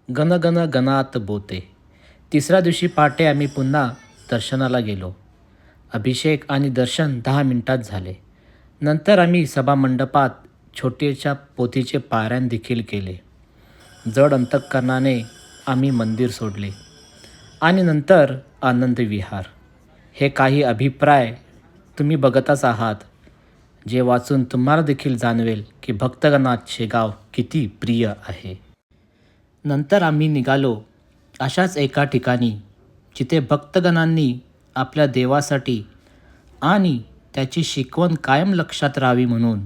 गण गण गणात बोते. तिसऱ्या दिवशी पहाटे आम्ही पुन्हा दर्शनाला गेलो. अभिषेक आणि दर्शन 10 मिनिटात झाले. नंतर आम्ही सभामंडपात छोटेशा पोथीचे पारायण देखील केले. जड अंतःकरणाने आम्ही मंदिर सोडले आणि नंतर आनंद विहार. हे काही अभिप्राय तुम्ही बघतच आहात, जे वाचून तुम्हाला देखील जाणवेल की भक्तगणात शेगाव किती प्रिय आहे. नंतर आम्ही निघालो अशाच एका ठिकाणी जिथे भक्तगणांनी आपल्या देवासाठी आणि त्याची शिकवण कायम लक्षात राहावी म्हणून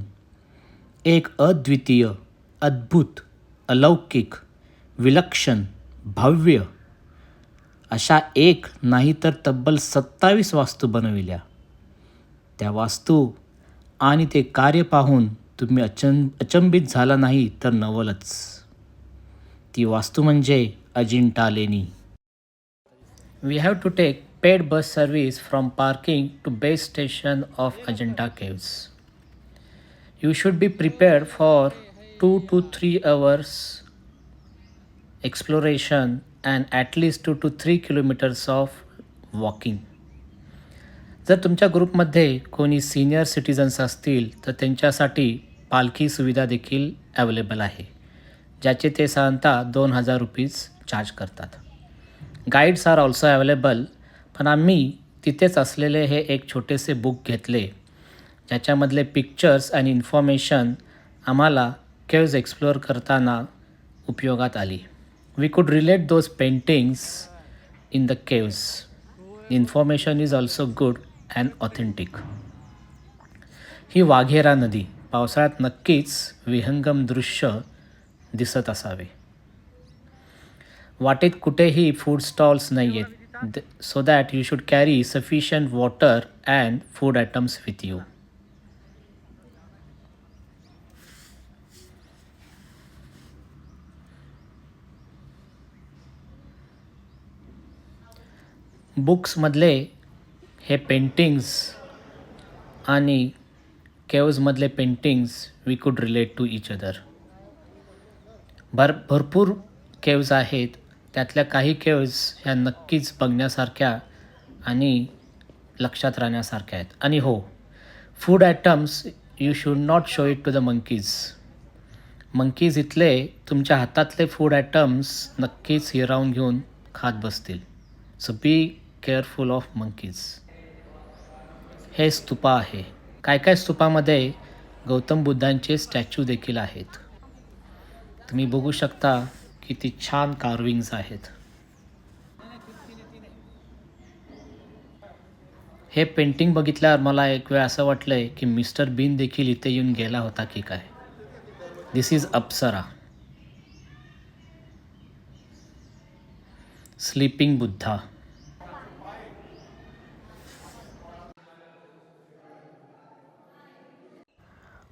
एक अद्वितीय, अद्भुत, अलौकिक, विलक्षण, भव्य अशा एक नाही तर तब्बल 27 वास्तू बनविल्या. त्या वास्तू आणि ते कार्य पाहून तुम्ही अचंबित झाला नाही तर नवलच. ती वास्तू म्हणजे अजिंठा लेणी. We have to take paid bus service from parking to base station of Ajanta Caves. You should be prepared for 2 to 3 hours exploration and at least 2 to 3 kilometers of walking. जर तुमच्या ग्रुपमध्ये कोणी सिनियर सिटीजन्स असतील तर त्यांच्यासाठी पालखी सुविधा देखील अवेलेबल आहे, ज्याचे ते साधारणतः 2000 रुपीज चार्ज करतात. गाईड्स आर ऑल्सो अवेलेबल, पण आम्ही तिथेच असलेले हे एक छोटेसे बुक घेतले, ज्याच्यामधले पिक्चर्स आणि इन्फॉर्मेशन आम्हाला केव्ज एक्सप्लोअर करताना उपयोगात आली. We could relate those paintings in the caves. The information is also good and authentic. ही वाघेरा नदी पावसाळ्यात नक्कीच विहंगम दृश्य दिसत असावे. वाटेत कुठेही फूड स्टॉल्स नाही आहेत, so that you should carry sufficient water and food items with you. बुक्समधले हे पेंटिंग्स आणि केव्जमधले paintings we could relate to each other. भरपूर केव्ज आहेत, त्यातल्या काही केव्ज ह्या नक्कीच बघण्यासारख्या आणि लक्षात राहण्यासारख्या आहेत. आणि हो, food items you should not show it to the monkeys. Monkeys इथले तुमच्या हातातले फूड आयटम्स नक्कीच हिरावून घेऊन खात बसतील. So be careful of monkeys. हे स्तूपा आहे. काय काय स्तूपामध्ये गौतम बुद्धांचे स्टॅच्यू देखील आहेत. तुम्ही बघू शकता किती छान कार्विंग्स आहेत. हे पेंटिंग बघितल्यावर मला एक वेळ असं वाटलंय की मिस्टर बीन देखील इथे येऊन गेला होता की काय. This is Apsara. Sleeping Buddha.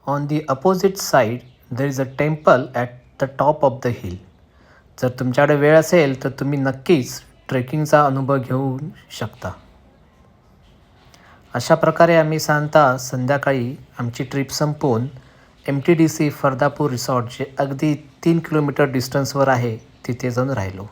On the opposite side, there is a temple at the top of the hill. जर तुमच्याकडे वेळ असेल तर तुम्ही नक्कीच ट्रेकिंगचा अनुभव घेऊ शकता. अशा प्रकारे आम्ही साधारणतः संध्याकाळी आमची ट्रिप संपवून MTDC फरदापूर रिसॉर्ट, जे अगदी 3 किलोमीटर डिस्टन्सवर आहे, तिथे जाऊन राहिलो.